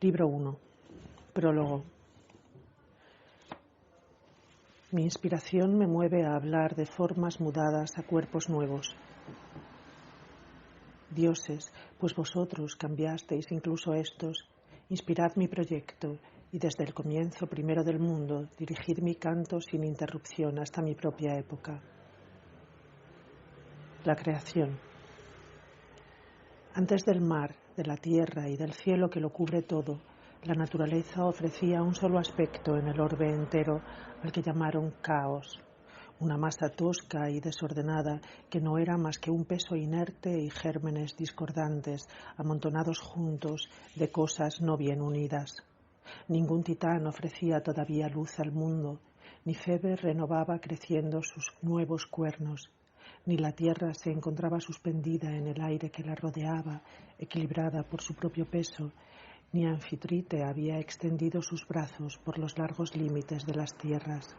Libro 1. Prólogo. Mi inspiración me mueve a hablar de formas mudadas a cuerpos nuevos. Dioses, pues vosotros cambiasteis incluso estos, inspirad mi proyecto y desde el comienzo primero del mundo dirigid mi canto sin interrupción hasta mi propia época. La creación. Antes del mar, de la tierra y del cielo que lo cubre todo, la naturaleza ofrecía un solo aspecto en el orbe entero al que llamaron caos, una masa tosca y desordenada que no era más que un peso inerte y gérmenes discordantes amontonados juntos de cosas no bien unidas. Ningún titán ofrecía todavía luz al mundo, ni Febe renovaba creciendo sus nuevos cuernos, ni la tierra se encontraba suspendida en el aire que la rodeaba, equilibrada por su propio peso, ni Anfitrite había extendido sus brazos por los largos límites de las tierras.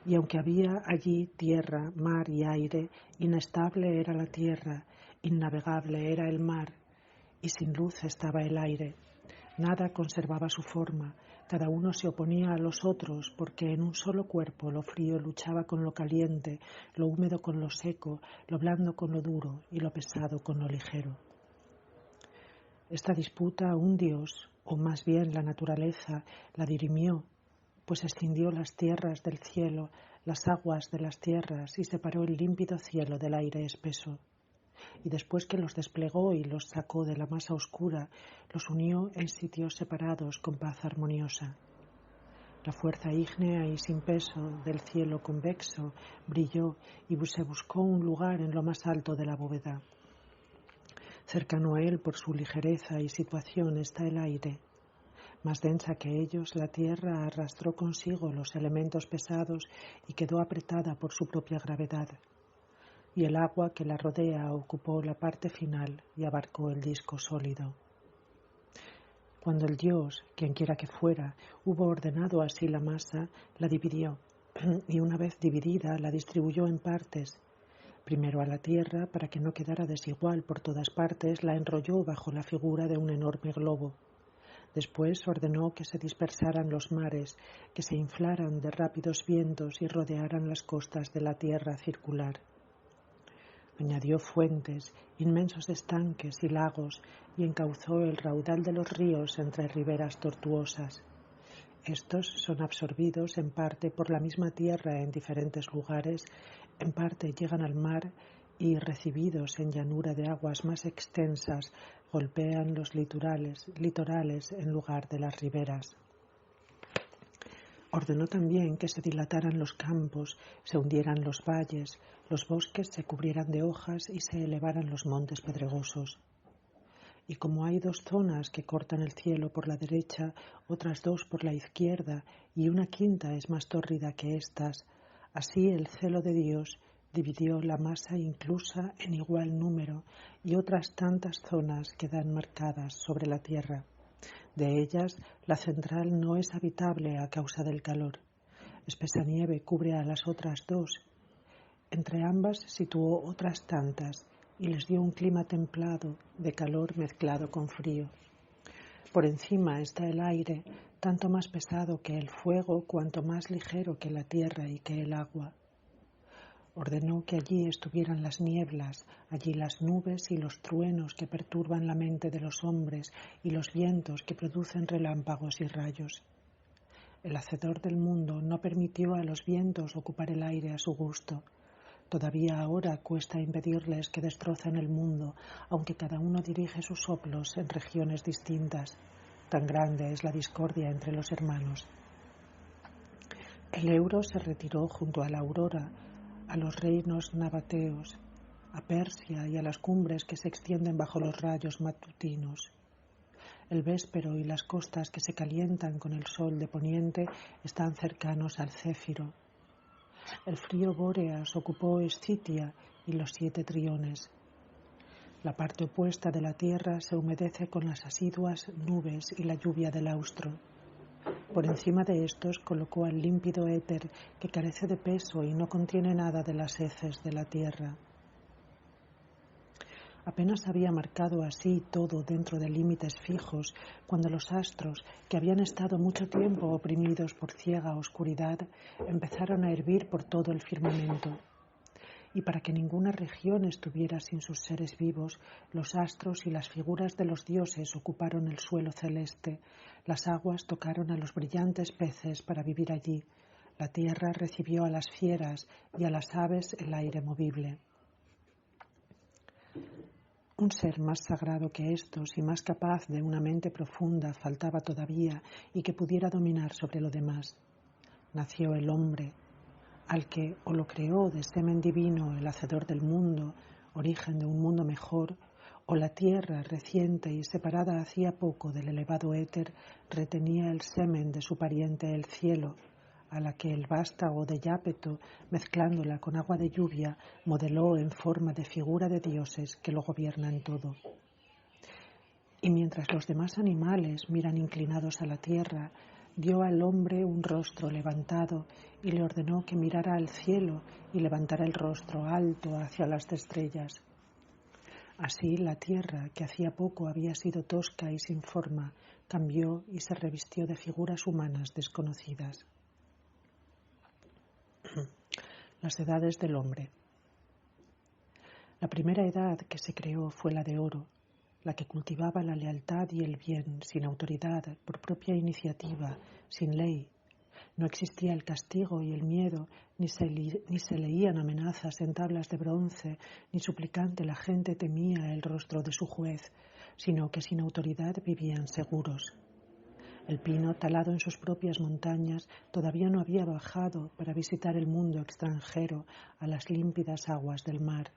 Y aunque había allí tierra, mar y aire, inestable era la tierra, innavegable era el mar, y sin luz estaba el aire. Nada conservaba su forma, cada uno se oponía a los otros, porque en un solo cuerpo lo frío luchaba con lo caliente, lo húmedo con lo seco, lo blando con lo duro y lo pesado con lo ligero. Esta disputa un dios, o más bien la naturaleza, la dirimió, pues escindió las tierras del cielo, las aguas de las tierras y separó el límpido cielo del aire espeso. Y después que los desplegó y los sacó de la masa oscura, los unió en sitios separados con paz armoniosa. La fuerza ígnea y sin peso del cielo convexo brilló y se buscó un lugar en lo más alto de la bóveda. Cercano a él por su ligereza y situación está el aire. Más densa que ellos, la tierra arrastró consigo los elementos pesados y quedó apretada por su propia gravedad. Y el agua que la rodea ocupó la parte final y abarcó el disco sólido. Cuando el dios, quienquiera que fuera, hubo ordenado así la masa, la dividió, y una vez dividida la distribuyó en partes. Primero a la tierra, para que no quedara desigual por todas partes, la enrolló bajo la figura de un enorme globo. Después ordenó que se dispersaran los mares, que se inflaran de rápidos vientos y rodearan las costas de la tierra circular. Añadió fuentes, inmensos estanques y lagos y encauzó el raudal de los ríos entre riberas tortuosas. Estos son absorbidos en parte por la misma tierra en diferentes lugares, en parte llegan al mar y, recibidos en llanura de aguas más extensas, golpean los litorales en lugar de las riberas. Ordenó también que se dilataran los campos, se hundieran los valles, los bosques se cubrieran de hojas y se elevaran los montes pedregosos. Y como hay dos zonas que cortan el cielo por la derecha, otras dos por la izquierda, y una quinta es más tórrida que éstas, así el celo de Dios dividió la masa inclusa en igual número, y otras tantas zonas quedan marcadas sobre la tierra. De ellas, la central no es habitable a causa del calor. Espesa nieve cubre a las otras dos. Entre ambas situó otras tantas y les dio un clima templado, de calor mezclado con frío. Por encima está el aire, tanto más pesado que el fuego, cuanto más ligero que la tierra y que el agua. Ordenó que allí estuvieran las nieblas, allí las nubes y los truenos que perturban la mente de los hombres y los vientos que producen relámpagos y rayos. El hacedor del mundo no permitió a los vientos ocupar el aire a su gusto. Todavía ahora cuesta impedirles que destrocen el mundo, aunque cada uno dirige sus soplos en regiones distintas. Tan grande es la discordia entre los hermanos. El Euro se retiró junto a la aurora, a los reinos nabateos, a Persia y a las cumbres que se extienden bajo los rayos matutinos. El Véspero y las costas que se calientan con el sol de poniente están cercanos al Céfiro. El frío Bóreas ocupó Escitia y los 7 triones. La parte opuesta de la tierra se humedece con las asiduas nubes y la lluvia del austro. Por encima de estos colocó al límpido éter que carece de peso y no contiene nada de las heces de la tierra. Apenas había marcado así todo dentro de límites fijos cuando los astros, que habían estado mucho tiempo oprimidos por ciega oscuridad, empezaron a hervir por todo el firmamento. Y para que ninguna región estuviera sin sus seres vivos, los astros y las figuras de los dioses ocuparon el suelo celeste, las aguas tocaron a los brillantes peces para vivir allí, la tierra recibió a las fieras y a las aves el aire movible. Un ser más sagrado que estos y más capaz de una mente profunda faltaba todavía y que pudiera dominar sobre lo demás. Nació el hombre, al que o lo creó de semen divino el hacedor del mundo, origen de un mundo mejor, o la tierra reciente y separada hacía poco del elevado éter retenía el semen de su pariente el cielo, a la que el vástago de Jápeto, mezclándola con agua de lluvia, modeló en forma de figura de dioses que lo gobiernan todo. Y mientras los demás animales miran inclinados a la tierra, dio al hombre un rostro levantado y le ordenó que mirara al cielo y levantara el rostro alto hacia las estrellas. Así la tierra, que hacía poco había sido tosca y sin forma, cambió y se revistió de figuras humanas desconocidas. Las edades del hombre. La primera edad que se creó fue la de oro, la que cultivaba la lealtad y el bien sin autoridad, por propia iniciativa, sin ley. No existía el castigo y el miedo, ni se leían amenazas en tablas de bronce, ni suplicante la gente temía el rostro de su juez, sino que sin autoridad vivían seguros. El pino, talado en sus propias montañas, todavía no había bajado para visitar el mundo extranjero a las límpidas aguas del mar.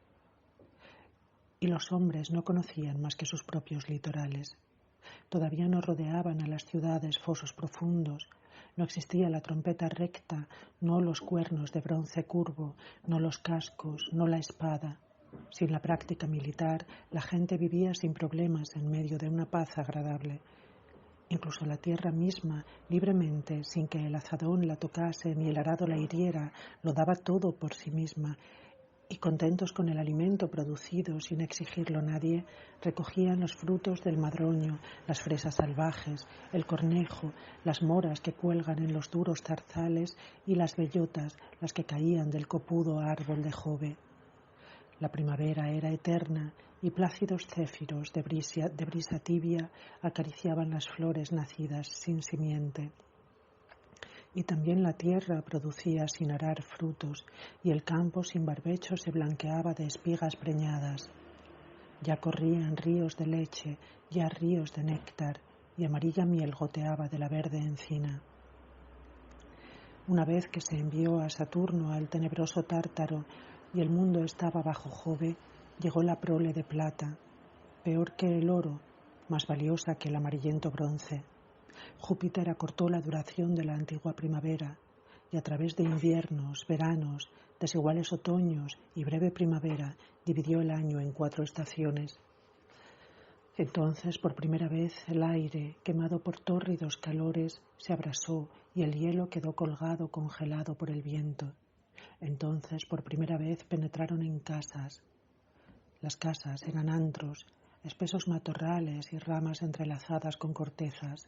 Y los hombres no conocían más que sus propios litorales. Todavía no rodeaban a las ciudades fosos profundos. No existía la trompeta recta, no los cuernos de bronce curvo, no los cascos, no la espada. Sin la práctica militar, la gente vivía sin problemas en medio de una paz agradable. Incluso la tierra misma, libremente, sin que el azadón la tocase ni el arado la hiriera, lo daba todo por sí misma, y contentos con el alimento producido sin exigirlo nadie, recogían los frutos del madroño, las fresas salvajes, el cornejo, las moras que cuelgan en los duros zarzales y las bellotas, las que caían del copudo árbol de Jove. La primavera era eterna y plácidos céfiros de brisa tibia acariciaban las flores nacidas sin simiente. Y también la tierra producía sin arar frutos, y el campo sin barbecho se blanqueaba de espigas preñadas. Ya corrían ríos de leche, ya ríos de néctar, y amarilla miel goteaba de la verde encina. Una vez que se envió a Saturno al tenebroso Tártaro, y el mundo estaba bajo Jove, llegó la prole de plata, peor que el oro, más valiosa que el amarillento bronce. Júpiter acortó la duración de la antigua primavera, y a través de inviernos, veranos, desiguales otoños y breve primavera, dividió el año en 4 estaciones. Entonces, por primera vez, el aire, quemado por tórridos calores, se abrasó y el hielo quedó colgado, congelado por el viento. Entonces, por primera vez, penetraron en casas. Las casas eran antros, espesos matorrales y ramas entrelazadas con cortezas.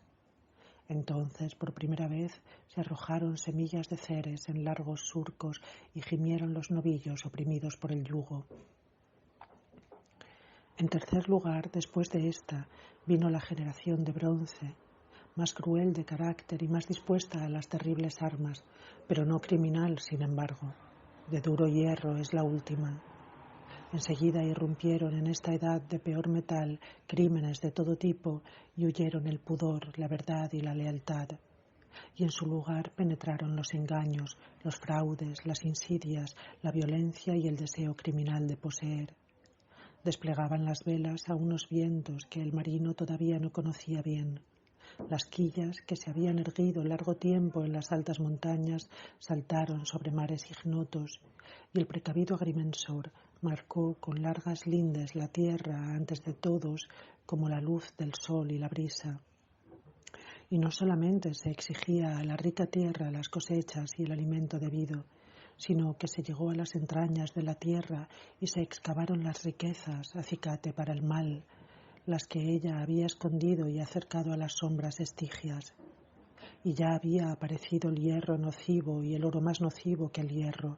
Entonces, por primera vez, se arrojaron semillas de ceres en largos surcos y gimieron los novillos oprimidos por el yugo. En tercer lugar, después de esta, vino la generación de bronce, más cruel de carácter y más dispuesta a las terribles armas, pero no criminal, sin embargo. De duro hierro es la última. Enseguida irrumpieron en esta edad de peor metal crímenes de todo tipo y huyeron el pudor, la verdad y la lealtad. Y en su lugar penetraron los engaños, los fraudes, las insidias, la violencia y el deseo criminal de poseer. Desplegaban las velas a unos vientos que el marino todavía no conocía bien. Las quillas, que se habían erguido largo tiempo en las altas montañas, saltaron sobre mares ignotos, y el precavido agrimensor marcó con largas lindes la tierra antes de todos como la luz del sol y la brisa. Y no solamente se exigía a la rica tierra las cosechas y el alimento debido, sino que se llegó a las entrañas de la tierra y se excavaron las riquezas, acicate para el mal, las que ella había escondido y acercado a las sombras estigias. Y ya había aparecido el hierro nocivo y el oro más nocivo que el hierro.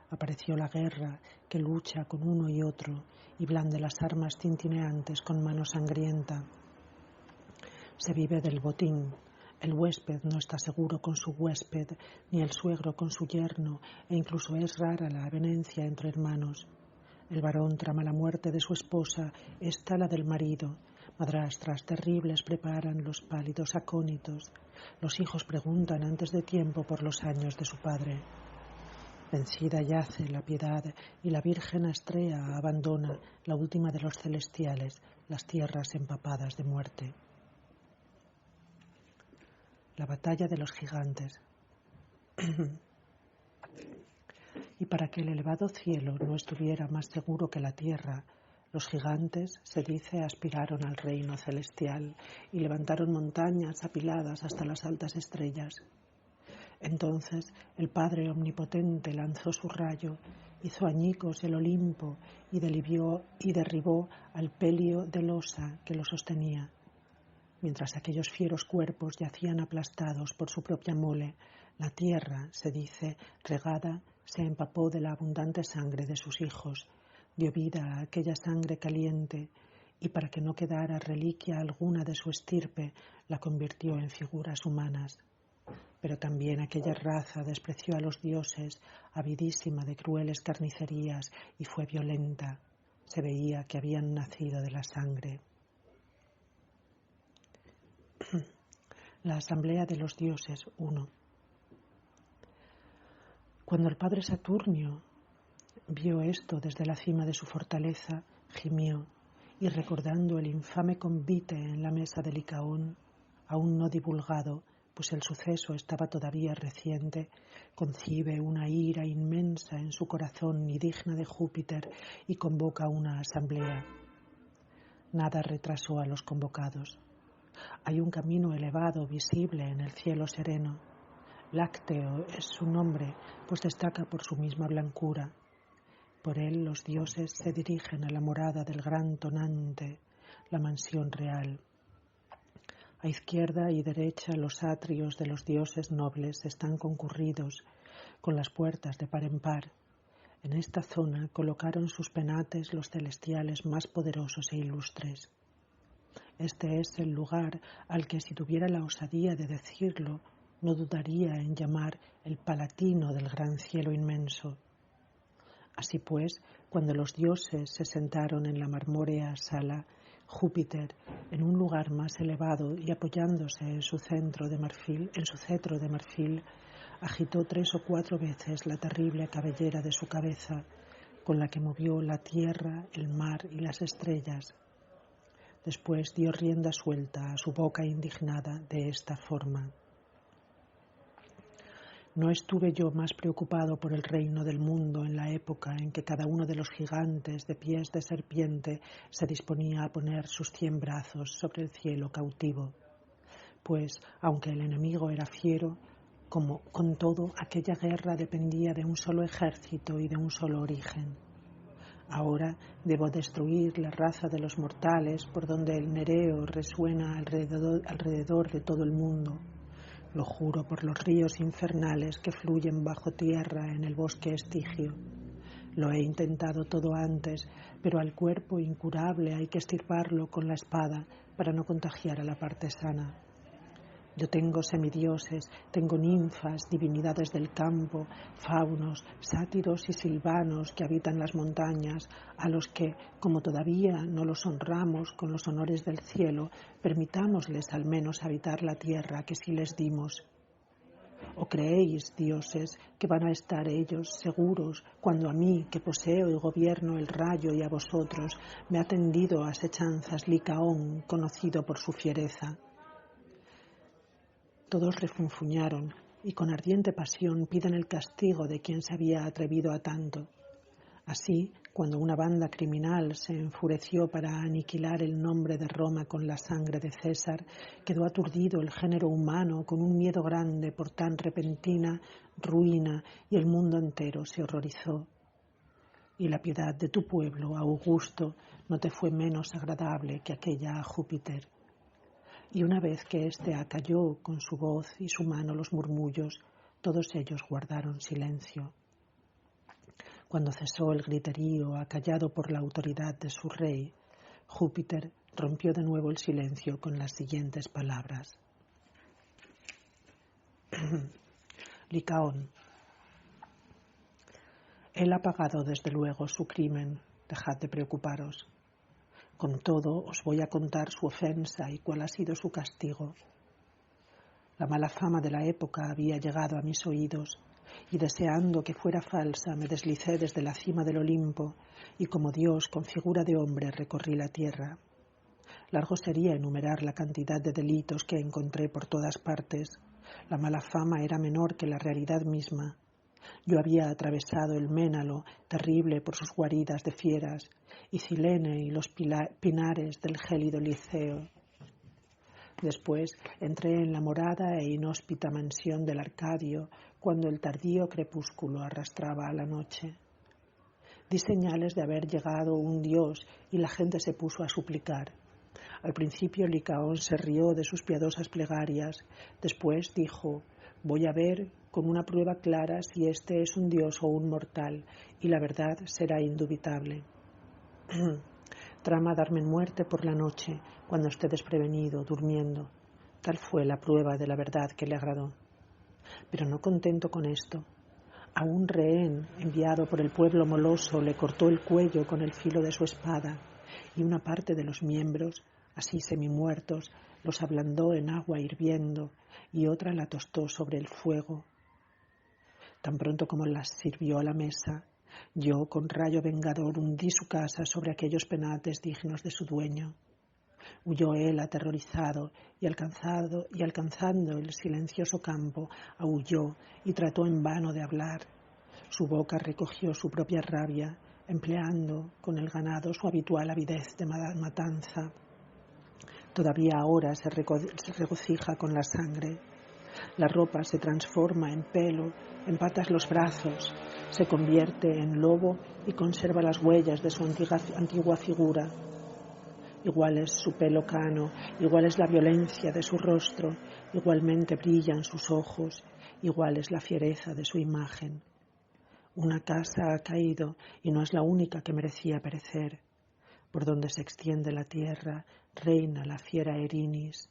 Apareció la guerra, que lucha con uno y otro, y blande las armas tintineantes con mano sangrienta. Se vive del botín. El huésped no está seguro con su huésped, ni el suegro con su yerno, e incluso es rara la avenencia entre hermanos. El varón trama la muerte de su esposa, esta la del marido. Madrastras terribles preparan los pálidos acónitos. Los hijos preguntan antes de tiempo por los años de su padre. Vencida yace la piedad y la Virgen Astrea abandona, la última de los celestiales, las tierras empapadas de muerte. La batalla de los gigantes. Y para que el elevado cielo no estuviera más seguro que la tierra, los gigantes, se dice, aspiraron al reino celestial y levantaron montañas apiladas hasta las altas estrellas. Entonces el Padre Omnipotente lanzó su rayo, hizo añicos el Olimpo y derribó al Pelio de losa que lo sostenía. Mientras aquellos fieros cuerpos yacían aplastados por su propia mole, la tierra, se dice, regada, se empapó de la abundante sangre de sus hijos, dio vida a aquella sangre caliente, y para que no quedara reliquia alguna de su estirpe, la convirtió en figuras humanas. Pero también aquella raza despreció a los dioses, avidísima de crueles carnicerías, y fue violenta. Se veía que habían nacido de la sangre. La asamblea de los dioses 1. Cuando el padre Saturnio vio esto desde la cima de su fortaleza, gimió, y recordando el infame convite en la mesa de Licaón, aún no divulgado, pues el suceso estaba todavía reciente, concibe una ira inmensa en su corazón y digna de Júpiter, y convoca una asamblea. Nada retrasó a los convocados. Hay un camino elevado visible en el cielo sereno. Lácteo es su nombre, pues destaca por su misma blancura. Por él los dioses se dirigen a la morada del gran tonante, la mansión real. A izquierda y derecha los atrios de los dioses nobles están concurridos, con las puertas de par en par. En esta zona colocaron sus penates los celestiales más poderosos e ilustres. Este es el lugar al que, si tuviera la osadía de decirlo, no dudaría en llamar el palatino del gran cielo inmenso. Así pues, cuando los dioses se sentaron en la marmórea sala, Júpiter, en un lugar más elevado y apoyándose en su cetro de marfil, agitó 3 o 4 veces la terrible cabellera de su cabeza, con la que movió la tierra, el mar y las estrellas. Después dio rienda suelta a su boca indignada de esta forma: no estuve yo más preocupado por el reino del mundo en la época en que cada uno de los gigantes de pies de serpiente se disponía a poner sus 100 brazos sobre el cielo cautivo. Pues, aunque el enemigo era fiero, con todo aquella guerra dependía de un solo ejército y de un solo origen. Ahora debo destruir la raza de los mortales por donde el nereo resuena alrededor de todo el mundo. Lo juro por los ríos infernales que fluyen bajo tierra en el bosque estigio. Lo he intentado todo antes, pero al cuerpo incurable hay que extirparlo con la espada para no contagiar a la parte sana. Yo tengo semidioses, tengo ninfas, divinidades del campo, faunos, sátiros y silvanos que habitan las montañas, a los que, como todavía no los honramos con los honores del cielo, permitámosles al menos habitar la tierra que sí les dimos. ¿O creéis, dioses, que van a estar ellos seguros cuando a mí, que poseo y gobierno el rayo, y a vosotros, me ha tendido asechanzas Licaón, conocido por su fiereza? Todos refunfuñaron y con ardiente pasión piden el castigo de quien se había atrevido a tanto. Así, Cuando una banda criminal se enfureció para aniquilar el nombre de Roma con la sangre de César, quedó aturdido el género humano con un miedo grande por tan repentina ruina y el mundo entero se horrorizó. Y la piedad de tu pueblo, Augusto, no te fue menos agradable que aquella a Júpiter. Y una vez que éste acalló con su voz y su mano los murmullos, todos ellos guardaron silencio. Cuando cesó el griterío, acallado por la autoridad de su rey, Júpiter rompió de nuevo el silencio con las siguientes palabras. Licaón, él ha pagado desde luego su crimen, dejad de preocuparos. Con todo, os voy a contar su ofensa y cuál ha sido su castigo. La mala fama de la época había llegado a mis oídos, y deseando que fuera falsa, me deslicé desde la cima del Olimpo, y como Dios con figura de hombre recorrí la tierra. Largo sería enumerar la cantidad de delitos que encontré por todas partes. La mala fama era menor que la realidad misma. Yo había atravesado el Ménalo, terrible por sus guaridas de fieras, y Cilene y los pinares del gélido Liceo. Después entré en la morada e inhóspita mansión del Arcadio, cuando el tardío crepúsculo arrastraba a la noche. Di señales de haber llegado un dios y la gente se puso a suplicar. Al principio Licaón se rió de sus piadosas plegarias, después dijo: voy a ver con una prueba clara si este es un dios o un mortal, y la verdad será indubitable. Trama darme muerte por la noche, cuando esté desprevenido, durmiendo. Tal fue la prueba de la verdad que le agradó. Pero no contento con esto, a un rehén enviado por el pueblo moloso le cortó el cuello con el filo de su espada, y una parte de los miembros, así semimuertos, los ablandó en agua hirviendo, y otra la tostó sobre el fuego. Tan pronto como las sirvió a la mesa, yo con rayo vengador hundí su casa sobre aquellos penates dignos de su dueño. Huyó él aterrorizado y alcanzando el silencioso campo, aulló y trató en vano de hablar. Su boca recogió su propia rabia, empleando con el ganado su habitual avidez de matanza. Todavía ahora se regocija con la sangre. La ropa se transforma en pelo, empatas los brazos, se convierte en lobo y conserva las huellas de su antigua figura. Igual es su pelo cano, igual es la violencia de su rostro, igualmente brillan sus ojos, igual es la fiereza de su imagen. Una casa ha caído y no es la única que merecía perecer. Por donde se extiende la tierra, reina la fiera Erinis.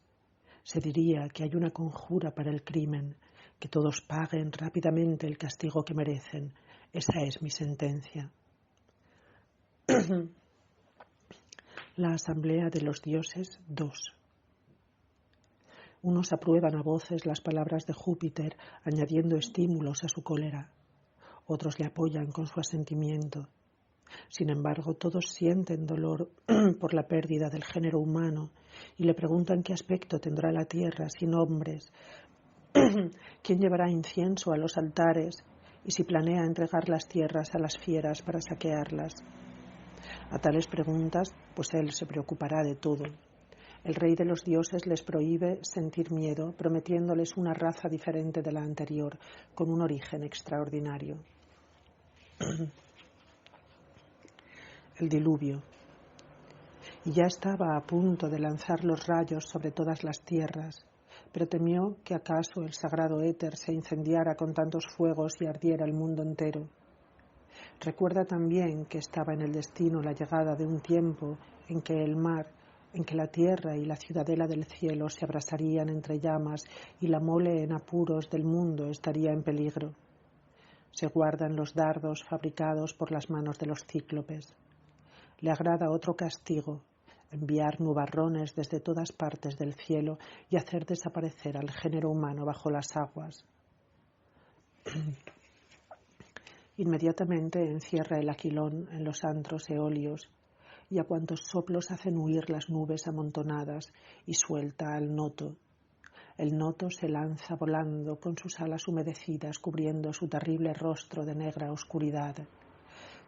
Se diría que hay una conjura para el crimen, que todos paguen rápidamente el castigo que merecen. Esa es mi sentencia. La Asamblea de los Dioses 2. Unos aprueban a voces las palabras de Júpiter, añadiendo estímulos a su cólera. Otros le apoyan con su asentimiento. Sin embargo, todos sienten dolor por la pérdida del género humano y le preguntan qué aspecto tendrá la tierra sin hombres, quién llevará incienso a los altares y si planea entregar las tierras a las fieras para saquearlas. A tales preguntas, pues él se preocupará de todo. El rey de los dioses les prohíbe sentir miedo, prometiéndoles una raza diferente de la anterior, con un origen extraordinario. El diluvio. Y ya estaba a punto de lanzar los rayos sobre todas las tierras, pero temió que acaso el sagrado éter se incendiara con tantos fuegos y ardiera el mundo entero. Recuerda también que estaba en el destino la llegada de un tiempo en que el mar, en que la tierra y la ciudadela del cielo se abrasarían entre llamas y la mole en apuros del mundo estaría en peligro. Se guardan los dardos fabricados por las manos de los cíclopes. Le agrada otro castigo, enviar nubarrones desde todas partes del cielo y hacer desaparecer al género humano bajo las aguas. Inmediatamente encierra el aquilón en los antros eolios y a cuantos soplos hacen huir las nubes amontonadas y suelta al noto. El noto se lanza volando con sus alas humedecidas cubriendo su terrible rostro de negra oscuridad.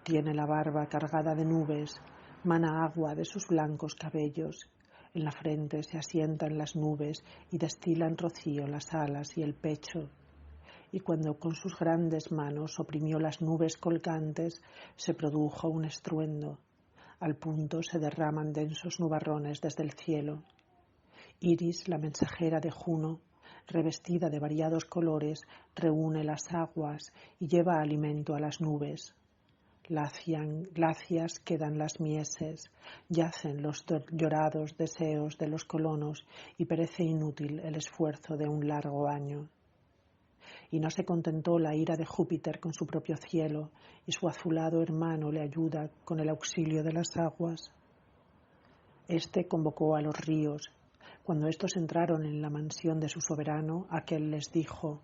Tiene la barba cargada de nubes, mana agua de sus blancos cabellos. En la frente se asientan las nubes y destilan rocío las alas y el pecho. Y cuando con sus grandes manos oprimió las nubes colgantes, se produjo un estruendo. Al punto se derraman densos nubarrones desde el cielo. Iris, la mensajera de Juno, revestida de variados colores, reúne las aguas y lleva alimento a las nubes. Lacias quedan las mieses, yacen los llorados deseos de los colonos y parece inútil el esfuerzo de un largo año. Y no se contentó la ira de Júpiter con su propio cielo, y su azulado hermano le ayuda con el auxilio de las aguas. Este convocó a los ríos. Cuando estos entraron en la mansión de su soberano, aquel les dijo: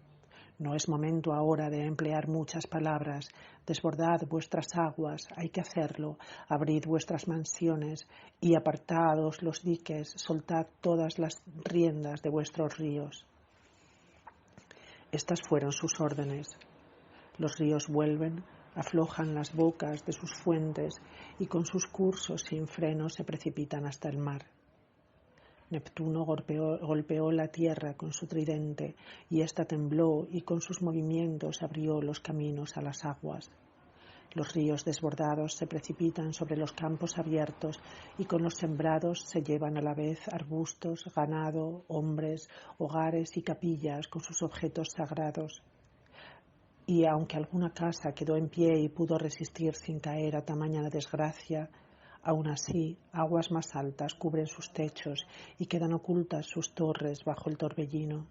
no es momento ahora de emplear muchas palabras. Desbordad vuestras aguas, hay que hacerlo. Abrid vuestras mansiones y apartados los diques, soltad todas las riendas de vuestros ríos. Estas fueron sus órdenes. Los ríos vuelven, aflojan las bocas de sus fuentes y con sus cursos sin freno se precipitan hasta el mar. Neptuno golpeó la tierra con su tridente y ésta tembló y con sus movimientos abrió los caminos a las aguas. Los ríos desbordados se precipitan sobre los campos abiertos y con los sembrados se llevan a la vez arbustos, ganado, hombres, hogares y capillas con sus objetos sagrados. Y aunque alguna casa quedó en pie y pudo resistir sin caer a tamaña desgracia, aún así, aguas más altas cubren sus techos y quedan ocultas sus torres bajo el torbellino.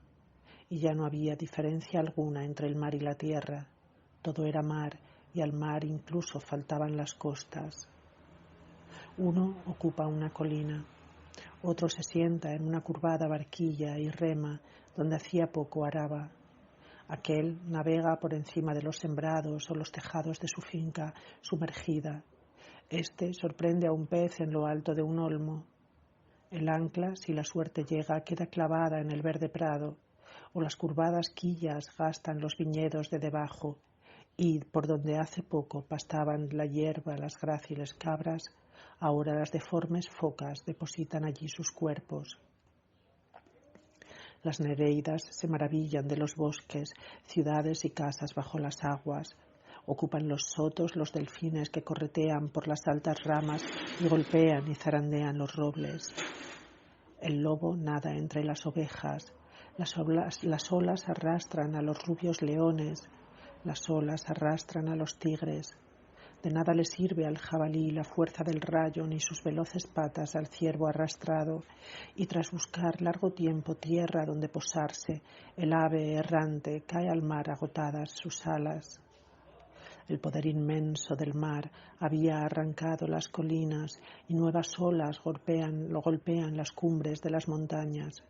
Y ya no había diferencia alguna entre el mar y la tierra. Todo era mar, y al mar incluso faltaban las costas. Uno ocupa una colina, otro se sienta en una curvada barquilla y rema donde hacía poco araba. Aquel navega por encima de los sembrados o los tejados de su finca sumergida. Este sorprende a un pez en lo alto de un olmo. El ancla, si la suerte llega, queda clavada en el verde prado, o las curvadas quillas gastan los viñedos de debajo, y por donde hace poco pastaban la hierba las gráciles cabras, ahora las deformes focas depositan allí sus cuerpos. Las nereidas se maravillan de los bosques, ciudades y casas bajo las aguas. Ocupan los sotos los delfines que corretean por las altas ramas y golpean y zarandean los robles. El lobo nada entre las ovejas. Las olas arrastran a los rubios leones. Las olas arrastran a los tigres. De nada le sirve al jabalí la fuerza del rayo ni sus veloces patas al ciervo arrastrado, y tras buscar largo tiempo tierra donde posarse, el ave errante cae al mar agotadas sus alas. El poder inmenso del mar había arrancado las colinas y nuevas olas golpean las cumbres de las montañas.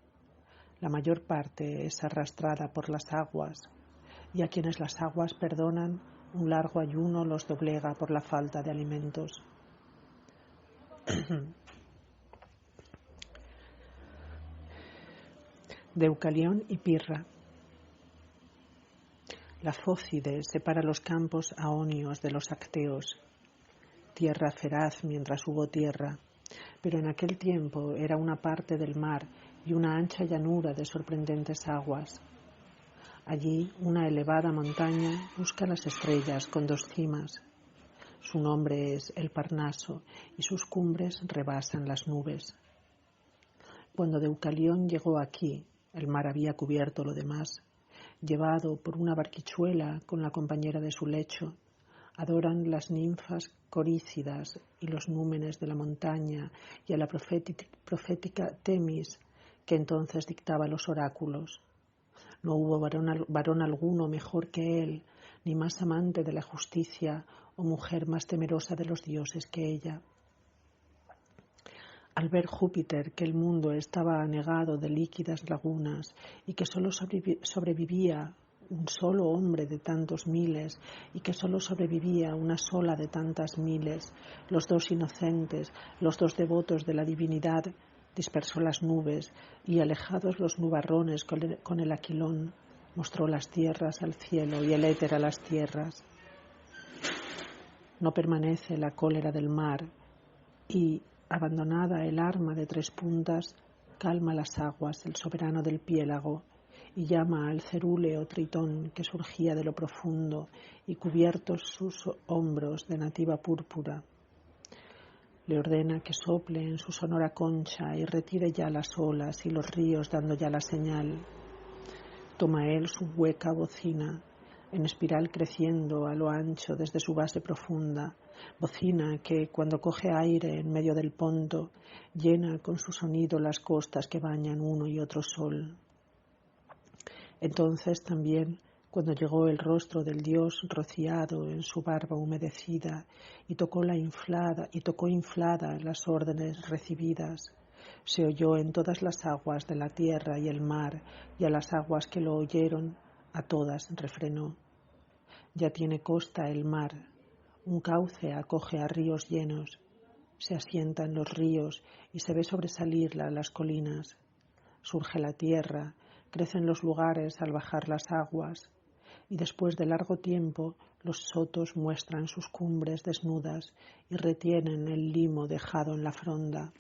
La mayor parte es arrastrada por las aguas, y a quienes las aguas perdonan, un largo ayuno los doblega por la falta de alimentos. Deucalión y Pirra. La Fócide separa los campos aonios de los acteos, tierra feraz mientras hubo tierra, pero en aquel tiempo era una parte del mar y una ancha llanura de sorprendentes aguas. Allí una elevada montaña busca las estrellas con dos cimas. Su nombre es el Parnaso y sus cumbres rebasan las nubes. Cuando Deucalión llegó aquí, el mar había cubierto lo demás. Llevado por una barquichuela con la compañera de su lecho, adoran las ninfas corícidas y los númenes de la montaña y a la profética Temis, que entonces dictaba los oráculos. No hubo varón alguno mejor que él, ni más amante de la justicia o mujer más temerosa de los dioses que ella. Al ver Júpiter que el mundo estaba anegado de líquidas lagunas y que solo sobrevivía un solo hombre de tantos miles y que solo sobrevivía una sola de tantas miles, los dos inocentes, los dos devotos de la divinidad, dispersó las nubes y alejados los nubarrones con el aquilón, mostró las tierras al cielo y el éter a las tierras. No permanece la cólera del mar y, abandonada el arma de 3 puntas, calma las aguas el soberano del piélago y llama al cerúleo Tritón que surgía de lo profundo y cubiertos sus hombros de nativa púrpura. Le ordena que sople en su sonora concha y retire ya las olas y los ríos dando ya la señal. Toma él su hueca bocina, en espiral creciendo a lo ancho desde su base profunda, bocina que, cuando coge aire en medio del ponto, llena con su sonido las costas que bañan uno y otro sol. Entonces también, cuando llegó el rostro del dios rociado en su barba humedecida y tocó inflada las órdenes recibidas, se oyó en todas las aguas de la tierra y el mar, y a las aguas que lo oyeron, a todas refrenó. Ya tiene costa el mar, un cauce acoge a ríos llenos, se asientan los ríos y se ve sobresalirla las colinas. Surge la tierra, crecen los lugares al bajar las aguas, y después de largo tiempo los sotos muestran sus cumbres desnudas y retienen el limo dejado en la fronda.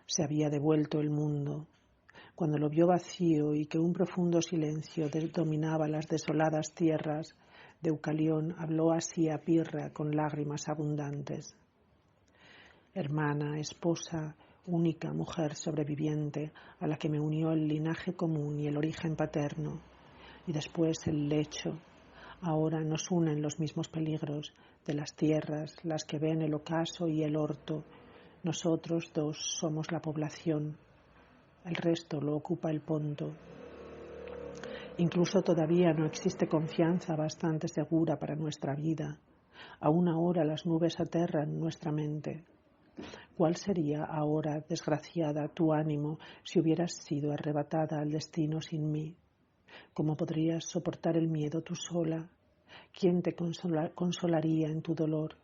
Se había devuelto el mundo. Cuando lo vio vacío y que un profundo silencio dominaba las desoladas tierras, Deucalión habló así a Pirra con lágrimas abundantes. Hermana, esposa, única mujer sobreviviente a la que me unió el linaje común y el origen paterno, y después el lecho. Ahora nos unen los mismos peligros de las tierras, las que ven el ocaso y el orto. Nosotros dos somos la población, el resto lo ocupa el Ponto. Incluso todavía no existe confianza bastante segura para nuestra vida. Aún ahora las nubes aterran nuestra mente. ¿Cuál sería ahora, desgraciada, tu ánimo si hubieras sido arrebatada al destino sin mí? ¿Cómo podrías soportar el miedo tú sola? ¿Quién te consolaría en tu dolor?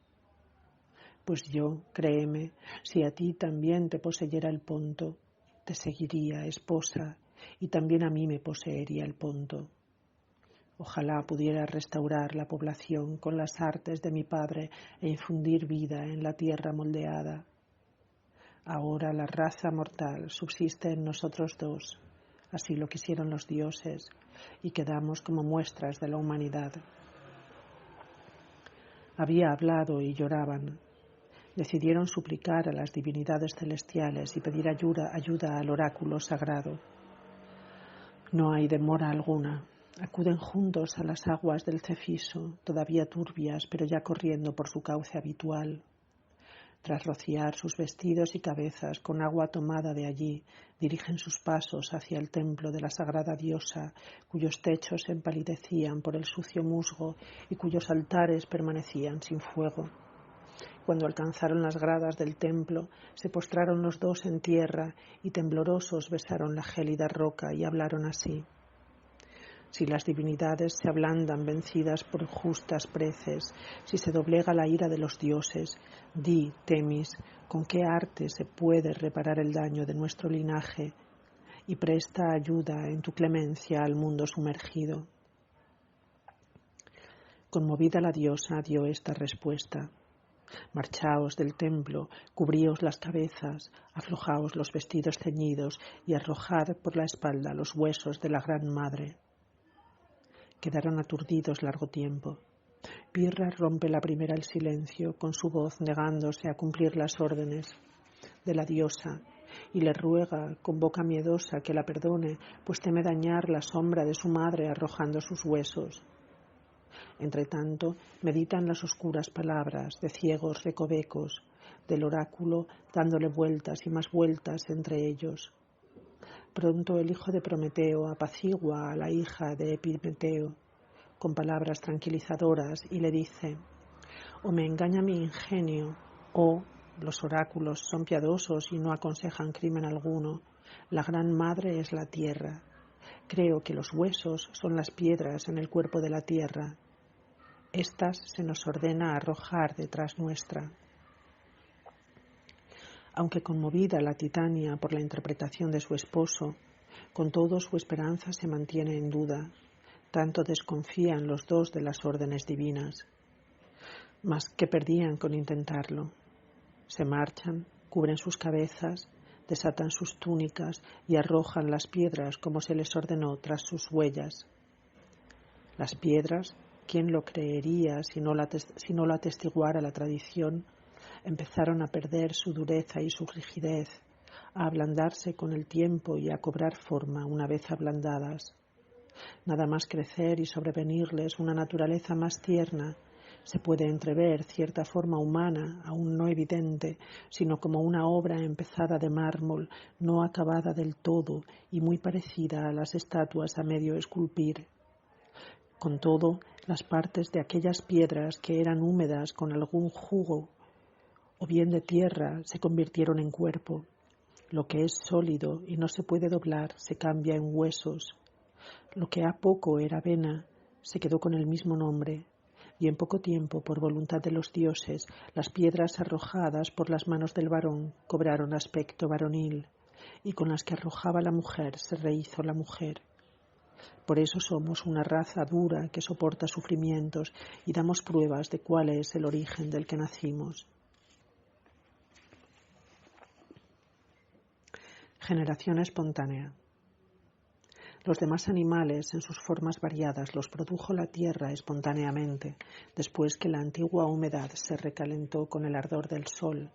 Pues yo, créeme, si a ti también te poseyera el Ponto, te seguiría, esposa, y también a mí me poseería el Ponto. Ojalá pudiera restaurar la población con las artes de mi padre e infundir vida en la tierra moldeada. Ahora la raza mortal subsiste en nosotros dos, así lo quisieron los dioses, y quedamos como muestras de la humanidad. Había hablado y lloraban. Decidieron suplicar a las divinidades celestiales y pedir ayuda al oráculo sagrado. No hay demora alguna. Acuden juntos a las aguas del Cefiso, todavía turbias, pero ya corriendo por su cauce habitual. Tras rociar sus vestidos y cabezas con agua tomada de allí, dirigen sus pasos hacia el templo de la sagrada diosa, cuyos techos se empalidecían por el sucio musgo y cuyos altares permanecían sin fuego. Cuando alcanzaron las gradas del templo, se postraron los dos en tierra y temblorosos besaron la gélida roca y hablaron así. Si las divinidades se ablandan vencidas por justas preces, si se doblega la ira de los dioses, di, Temis, con qué arte se puede reparar el daño de nuestro linaje y presta ayuda en tu clemencia al mundo sumergido. Conmovida la diosa dio esta respuesta. Marchaos del templo, cubríos las cabezas, aflojaos los vestidos ceñidos y arrojad por la espalda los huesos de la gran madre. Quedaron aturdidos largo tiempo. Pirra rompe la primera el silencio, con su voz negándose a cumplir las órdenes de la diosa, y le ruega con boca miedosa que la perdone, pues teme dañar la sombra de su madre arrojando sus huesos. Entretanto, meditan las oscuras palabras de ciegos recovecos del oráculo, dándole vueltas y más vueltas entre ellos. Pronto el hijo de Prometeo apacigua a la hija de Epimeteo con palabras tranquilizadoras y le dice: o me engaña mi ingenio, o los oráculos son piadosos y no aconsejan crimen alguno. La gran madre es la tierra. Creo que los huesos son las piedras en el cuerpo de la tierra. Estas se nos ordena arrojar detrás nuestra. Aunque conmovida la Titania por la interpretación de su esposo, con todo su esperanza se mantiene en duda. Tanto desconfían los dos de las órdenes divinas. mas ¿qué perdían con intentarlo? Se marchan, cubren sus cabezas, desatan sus túnicas y arrojan las piedras como se les ordenó tras sus huellas. Las piedras, ¿quién lo creería si no lo atestiguara la tradición? Empezaron a perder su dureza y su rigidez, a ablandarse con el tiempo y a cobrar forma una vez ablandadas. Nada más crecer y sobrevenirles una naturaleza más tierna, se puede entrever cierta forma humana, aún no evidente, sino como una obra empezada de mármol, no acabada del todo y muy parecida a las estatuas a medio esculpir. Con todo, las partes de aquellas piedras que eran húmedas con algún jugo o bien de tierra se convirtieron en cuerpo. Lo que es sólido y no se puede doblar se cambia en huesos. Lo que a poco era vena se quedó con el mismo nombre, y en poco tiempo, por voluntad de los dioses, las piedras arrojadas por las manos del varón cobraron aspecto varonil, y con las que arrojaba la mujer se rehizo la mujer. Por eso somos una raza dura que soporta sufrimientos y damos pruebas de cuál es el origen del que nacimos. Generación espontánea. Los demás animales, en sus formas variadas, los produjo la tierra espontáneamente, después que la antigua humedad se recalentó con el ardor del sol,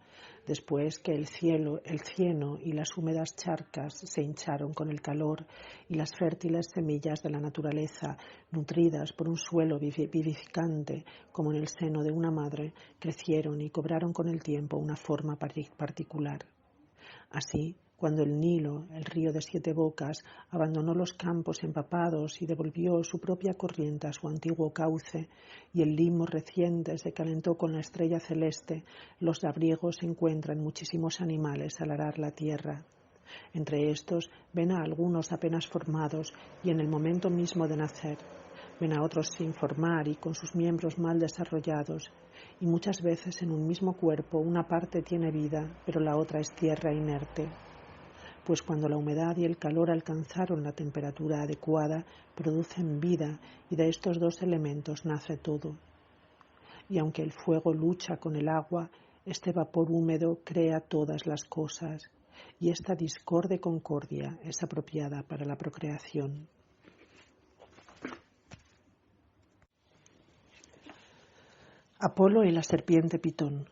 después que el cielo, el cieno y las húmedas charcas se hincharon con el calor y las fértiles semillas de la naturaleza, nutridas por un suelo vivificante como en el seno de una madre, crecieron y cobraron con el tiempo una forma particular. Así, cuando el Nilo, el río de 7 bocas, abandonó los campos empapados y devolvió su propia corriente a su antiguo cauce, y el Limos reciente se calentó con la estrella celeste, los labriegos encuentran muchísimos animales al arar la tierra. Entre estos ven a algunos apenas formados y en el momento mismo de nacer. Ven a otros sin formar y con sus miembros mal desarrollados, y muchas veces en un mismo cuerpo una parte tiene vida, pero la otra es tierra inerte. Pues cuando la humedad y el calor alcanzaron la temperatura adecuada, producen vida, y de estos dos elementos nace todo. Y aunque el fuego lucha con el agua, este vapor húmedo crea todas las cosas, y esta discorde concordia es apropiada para la procreación. Apolo y la serpiente Pitón.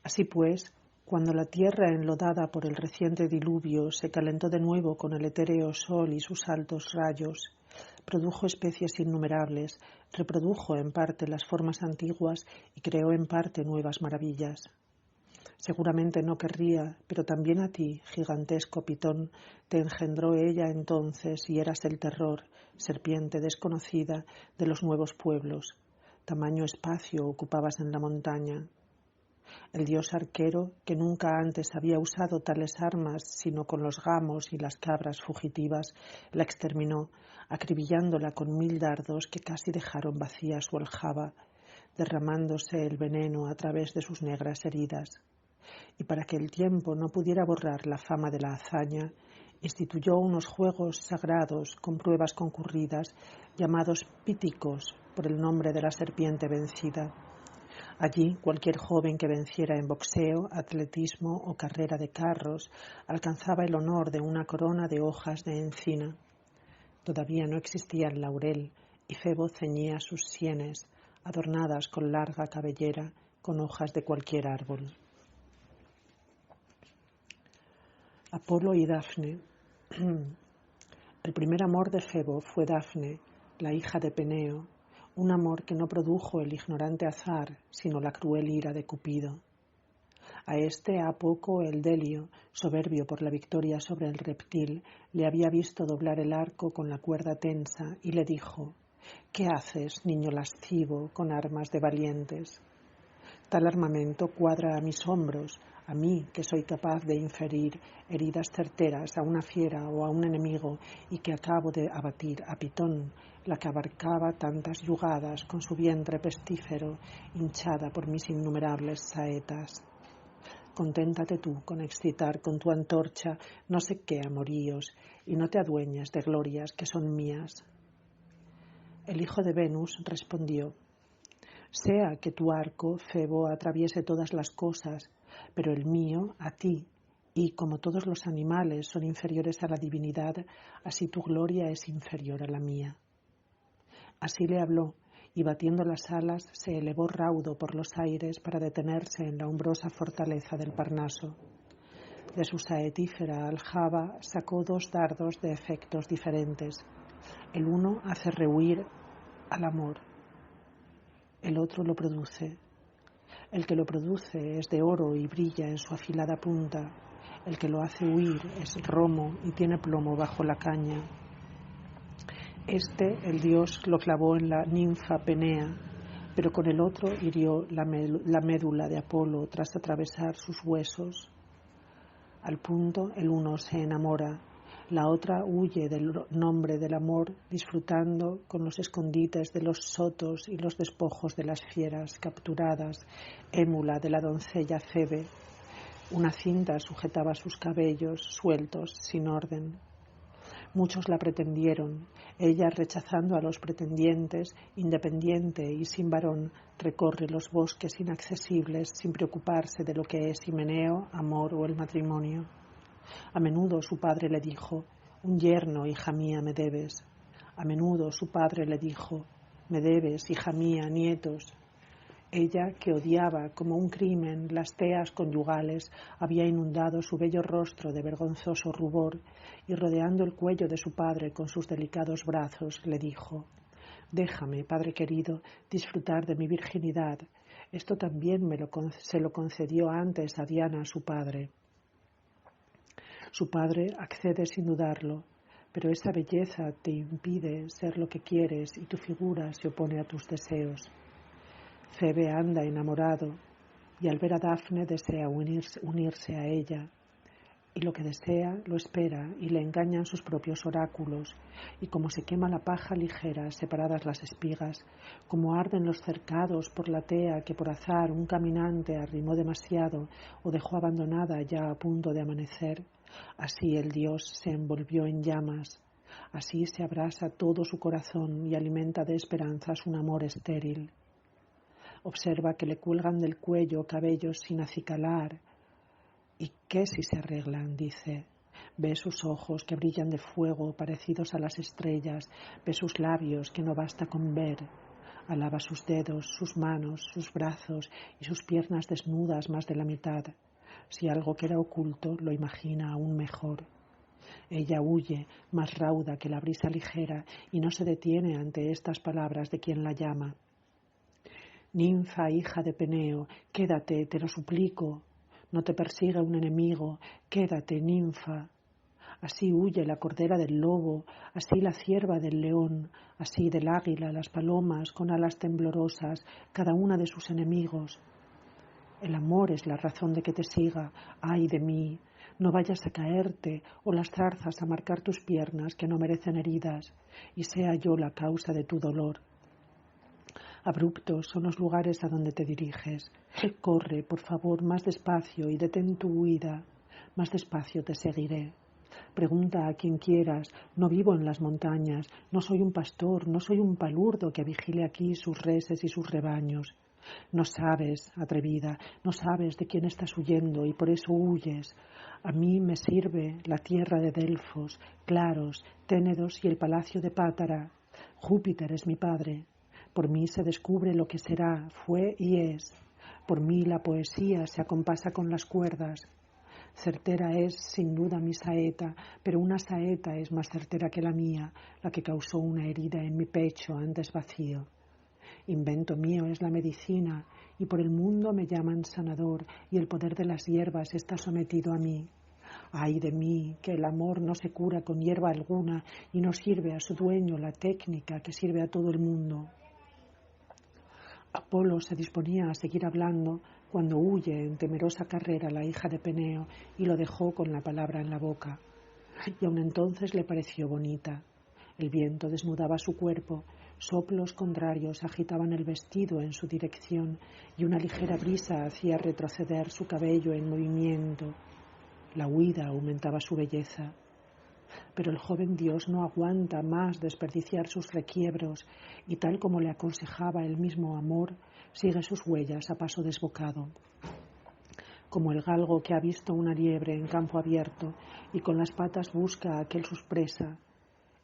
Así pues, cuando la tierra enlodada por el reciente diluvio se calentó de nuevo con el etéreo sol y sus altos rayos, produjo especies innumerables, reprodujo en parte las formas antiguas y creó en parte nuevas maravillas. Seguramente no querría, pero también a ti, gigantesco Pitón, te engendró ella entonces y eras el terror, serpiente desconocida, de los nuevos pueblos. Tamaño espacio ocupabas en la montaña. El dios arquero, que nunca antes había usado tales armas sino con los gamos y las cabras fugitivas, la exterminó, acribillándola con 1000 dardos que casi dejaron vacía su aljaba, derramándose el veneno a través de sus negras heridas. Y para que el tiempo no pudiera borrar la fama de la hazaña, instituyó unos juegos sagrados con pruebas concurridas, llamados píticos por el nombre de la serpiente vencida. Allí cualquier joven que venciera en boxeo, atletismo o carrera de carros alcanzaba el honor de una corona de hojas de encina. Todavía no existía el laurel y Febo ceñía sus sienes, adornadas con larga cabellera, con hojas de cualquier árbol. Apolo y Dafne. El primer amor de Febo fue Dafne, la hija de Peneo, un amor que no produjo el ignorante azar, sino la cruel ira de Cupido. A este a poco el Delio, soberbio por la victoria sobre el reptil, le había visto doblar el arco con la cuerda tensa y le dijo: «¿Qué haces, niño lascivo, con armas de valientes? Tal armamento cuadra a mis hombros, a mí que soy capaz de inferir heridas certeras a una fiera o a un enemigo y que acabo de abatir a Pitón, la que abarcaba tantas yugadas con su vientre pestífero, hinchada por mis innumerables saetas. Conténtate tú con excitar con tu antorcha no sé qué amoríos y no te adueñes de glorias que son mías». El hijo de Venus respondió: Sea que tu arco, Febo, atraviese todas las cosas, pero el mío a ti, y como todos los animales son inferiores a la divinidad, así tu gloria es inferior a la mía. Así le habló, y batiendo las alas se elevó raudo por los aires para detenerse en la umbrosa fortaleza del Parnaso. De su saetífera aljaba sacó 2 dardos de efectos diferentes. El uno hace rehuir al amor, el otro lo produce. El que lo produce es de oro y brilla en su afilada punta. El que lo hace huir es romo y tiene plomo bajo la caña. Este el dios lo clavó en la ninfa Penea, pero con el otro hirió la médula de Apolo tras atravesar sus huesos. Al punto el uno se enamora, la otra huye del nombre del amor, disfrutando con los escondites de los sotos y los despojos de las fieras capturadas, émula de la doncella Febe. Una cinta sujetaba sus cabellos sueltos, sin orden. Muchos la pretendieron. Ella, rechazando a los pretendientes, independiente y sin varón, recorre los bosques inaccesibles sin preocuparse de lo que es Himeneo, amor o el matrimonio. A menudo su padre le dijo: un yerno, hija mía, me debes. A menudo su padre le dijo: me debes, hija mía, nietos. Ella, que odiaba como un crimen las teas conyugales, había inundado su bello rostro de vergonzoso rubor y, rodeando el cuello de su padre con sus delicados brazos, le dijo: déjame, padre querido, disfrutar de mi virginidad. Esto también se lo concedió antes a Diana, su padre. Su padre accede sin dudarlo, pero esa belleza te impide ser lo que quieres y tu figura se opone a tus deseos. Febe anda enamorado y al ver a Dafne desea unirse a ella, y lo que desea lo espera y le engañan sus propios oráculos, y como se quema la paja ligera separadas las espigas, como arden los cercados por la tea que por azar un caminante arrimó demasiado o dejó abandonada ya a punto de amanecer, así el dios se envolvió en llamas, así se abrasa todo su corazón y alimenta de esperanzas un amor estéril. Observa que le cuelgan del cuello cabellos sin acicalar. ¿Y qué si se arreglan?, dice. Ve sus ojos que brillan de fuego parecidos a las estrellas, ve sus labios que no basta con ver. Alaba sus dedos, sus manos, sus brazos y sus piernas desnudas más de la mitad. Si algo queda oculto, lo imagina aún mejor. Ella huye, más rauda que la brisa ligera, y no se detiene ante estas palabras de quien la llama. Ninfa, hija de Peneo, quédate, te lo suplico. No te persiga un enemigo, quédate, ninfa. Así huye la cordera del lobo, así la cierva del león, así del águila las palomas con alas temblorosas, cada una de sus enemigos. El amor es la razón de que te siga, ay de mí. No vayas a caerte o las zarzas a marcar tus piernas que no merecen heridas, y sea yo la causa de tu dolor. Abruptos son los lugares a donde te diriges. Corre, por favor, más despacio y detén tu huida. Más despacio te seguiré. Pregunta a quien quieras, no vivo en las montañas, no soy un pastor, no soy un palurdo que vigile aquí sus reses y sus rebaños. No sabes, atrevida, no sabes de quién estás huyendo y por eso huyes. A mí me sirve la tierra de Delfos, Claros, Ténedos y el palacio de Pátara. Júpiter es mi padre. Por mí se descubre lo que será, fue y es. Por mí la poesía se acompasa con las cuerdas. Certera es, sin duda, mi saeta, pero una saeta es más certera que la mía, la que causó una herida en mi pecho antes vacío. Invento mío es la medicina, y por el mundo me llaman sanador, y el poder de las hierbas está sometido a mí. Ay de mí, que el amor no se cura con hierba alguna, y no sirve a su dueño la técnica que sirve a todo el mundo. Apolo se disponía a seguir hablando cuando huye en temerosa carrera la hija de Peneo y lo dejó con la palabra en la boca. Y aun entonces le pareció bonita. El viento desnudaba su cuerpo, soplos contrarios agitaban el vestido en su dirección y una ligera brisa hacía retroceder su cabello en movimiento. La huida aumentaba su belleza. pero el joven dios no aguanta más desperdiciar sus requiebros y, tal como le aconsejaba el mismo amor, sigue sus huellas a paso desbocado. Como el galgo que ha visto una liebre en campo abierto y con las patas busca a aquel su presa,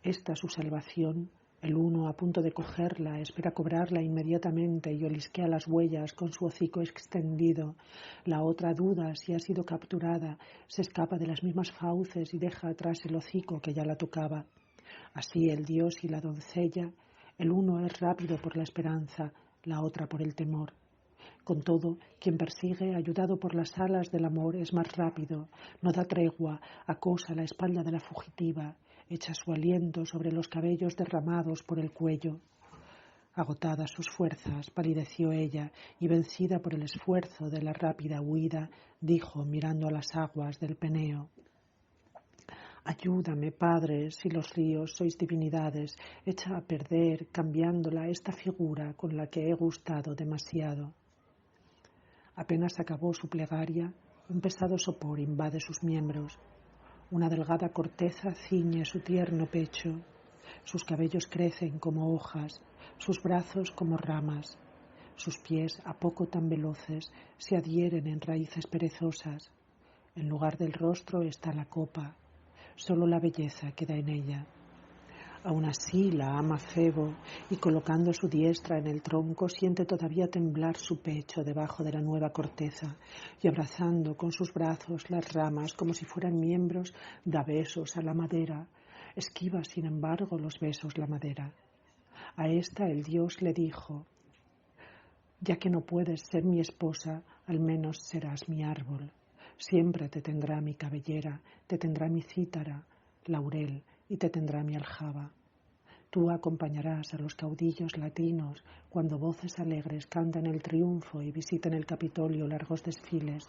esta su salvación, el uno a punto de cogerla espera cobrarla inmediatamente y olisquea las huellas con su hocico extendido. La otra duda si ha sido capturada, se escapa de las mismas fauces y deja atrás el hocico que ya la tocaba. Así el dios y la doncella, el uno es rápido por la esperanza, la otra por el temor. Con todo, quien persigue, ayudado por las alas del amor, es más rápido, no da tregua, acosa la espalda de la fugitiva, echa su aliento sobre los cabellos derramados por el cuello. Agotadas sus fuerzas, palideció ella y, vencida por el esfuerzo de la rápida huida, dijo mirando a las aguas del Peneo: Ayúdame, padre, si los ríos sois divinidades, echa a perder, cambiándola, esta figura con la que he gustado demasiado. Apenas acabó su plegaria, un pesado sopor invade sus miembros. Una delgada corteza ciñe su tierno pecho. Sus cabellos crecen como hojas, sus brazos como ramas. Sus pies, a poco tan veloces, se adhieren en raíces perezosas. En lugar del rostro está la copa. Solo la belleza queda en ella. Aún así la ama Febo y, colocando su diestra en el tronco, siente todavía temblar su pecho debajo de la nueva corteza y, abrazando con sus brazos las ramas como si fueran miembros, da besos a la madera. Esquiva, sin embargo, los besos la madera. A esta el dios le dijo: ya que no puedes ser mi esposa, al menos serás mi árbol. Siempre te tendrá mi cabellera, te tendrá mi cítara, laurel, y te tendrá mi aljaba. Tú acompañarás a los caudillos latinos cuando voces alegres canten el triunfo y visiten el Capitolio largos desfiles.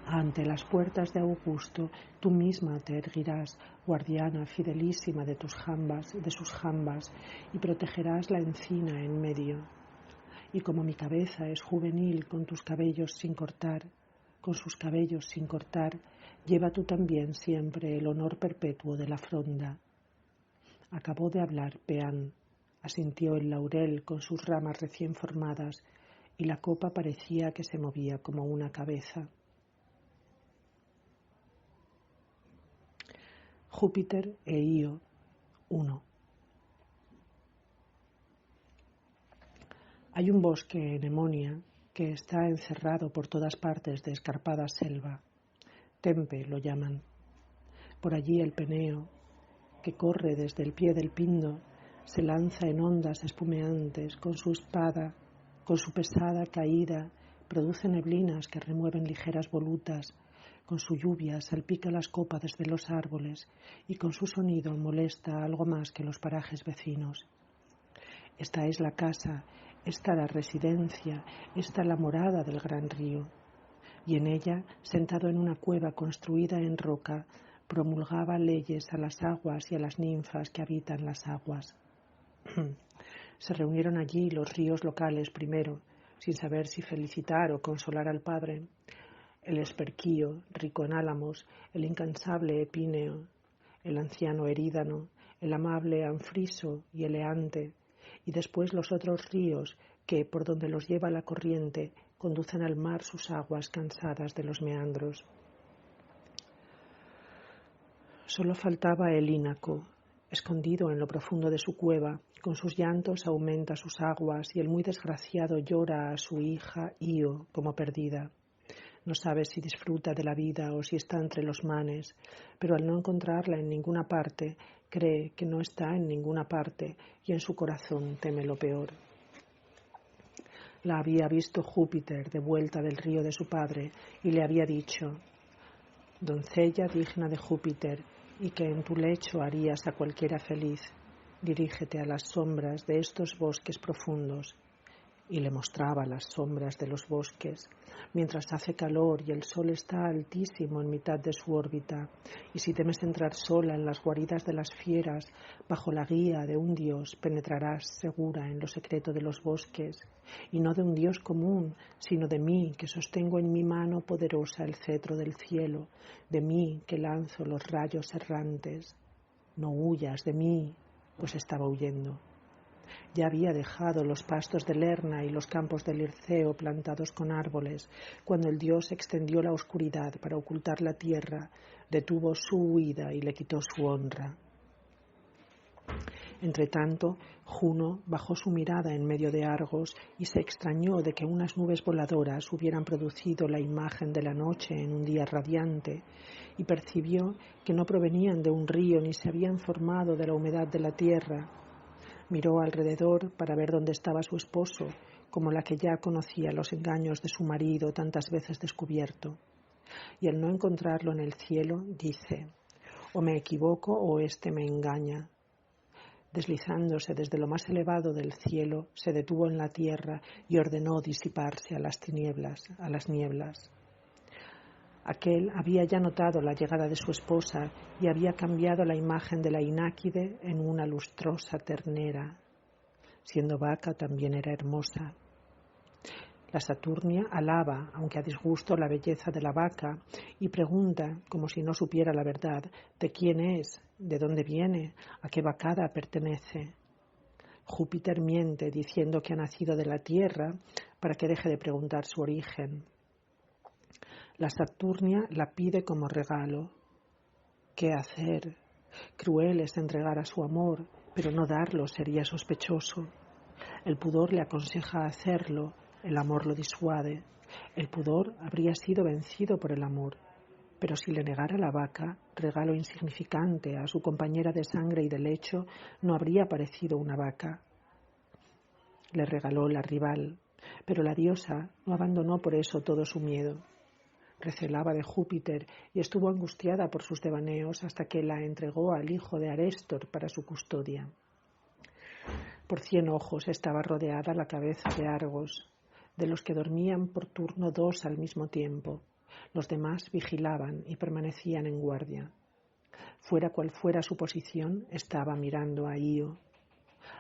Ante las puertas de Augusto, tú misma te erguirás, guardiana fidelísima de sus jambas, y protegerás la encina en medio. Y como mi cabeza es juvenil con sus cabellos sin cortar, lleva tú también siempre el honor perpetuo de la fronda. Acabó de hablar Peán, asintió el laurel con sus ramas recién formadas, y la copa parecía que se movía como una cabeza. Júpiter e Io, 1. Hay un bosque en Hemonia que está encerrado por todas partes de escarpada selva. Tempe lo llaman. Por allí el Peneo, que corre desde el pie del Pindo, se lanza en ondas espumeantes con su pesada caída, produce neblinas que remueven ligeras volutas, con su lluvia salpica las copas desde los árboles y con su sonido molesta algo más que los parajes vecinos. Esta es la casa, esta la residencia, esta la morada del gran río, y en ella, sentado en una cueva construida en roca, promulgaba leyes a las aguas y a las ninfas que habitan las aguas. Se reunieron allí los ríos locales primero, sin saber si felicitar o consolar al padre, el Esperquío, rico en álamos, el incansable Epíneo, el anciano Erídano, el amable Anfriso y el Eante, y después los otros ríos que, por donde los lleva la corriente, conducen al mar sus aguas cansadas de los meandros. Solo faltaba el Ínaco, escondido en lo profundo de su cueva, con sus llantos aumenta sus aguas y el muy desgraciado llora a su hija Io como perdida. No sabe si disfruta de la vida o si está entre los manes, pero al no encontrarla en ninguna parte, cree que no está en ninguna parte y en su corazón teme lo peor. La había visto Júpiter de vuelta del río de su padre y le había dicho: doncella digna de Júpiter y que en tu lecho harías a cualquiera feliz, dirígete a las sombras de estos bosques profundos. y le mostraba las sombras de los bosques, mientras hace calor y el sol está altísimo en mitad de su órbita, y si temes entrar sola en las guaridas de las fieras, bajo la guía de un dios penetrarás segura en lo secreto de los bosques, y no de un dios común, sino de mí, que sostengo en mi mano poderosa el cetro del cielo, de mí que lanzo los rayos errantes. No huyas de mí, pues estaba huyendo. Ya había dejado los pastos de Lerna y los campos de Lirceo plantados con árboles, cuando el dios extendió la oscuridad para ocultar la tierra, detuvo su huida y le quitó su honra. Entretanto, Juno bajó su mirada en medio de Argos y se extrañó de que unas nubes voladoras hubieran producido la imagen de la noche en un día radiante, y percibió que no provenían de un río ni se habían formado de la humedad de la tierra. Miró alrededor para ver dónde estaba su esposo, como la que ya conocía los engaños de su marido tantas veces descubierto. Y al no encontrarlo en el cielo, dice: o me equivoco o éste me engaña. Deslizándose desde lo más elevado del cielo, se detuvo en la tierra y ordenó disiparse a las nieblas. Aquel había ya notado la llegada de su esposa y había cambiado la imagen de la Ináquide en una lustrosa ternera. Siendo vaca también era hermosa. La Saturnia alaba, aunque a disgusto, la belleza de la vaca y pregunta, como si no supiera la verdad, de quién es, de dónde viene, a qué vacada pertenece. Júpiter miente diciendo que ha nacido de la tierra para que deje de preguntar su origen. La Saturnia la pide como regalo. ¿Qué hacer? Cruel es entregar a su amor, pero no darlo sería sospechoso. El pudor le aconseja hacerlo, el amor lo disuade. El pudor habría sido vencido por el amor, pero si le negara la vaca, regalo insignificante a su compañera de sangre y de lecho, no habría parecido una vaca. Le regaló la rival, pero la diosa no abandonó por eso todo su miedo. Recelaba de Júpiter y estuvo angustiada por sus devaneos hasta que la entregó al hijo de Aréstor para su custodia. Por 100 ojos estaba rodeada la cabeza de Argos, de los que dormían por turno 2 al mismo tiempo. Los demás vigilaban y permanecían en guardia. Fuera cual fuera su posición, estaba mirando a Ío.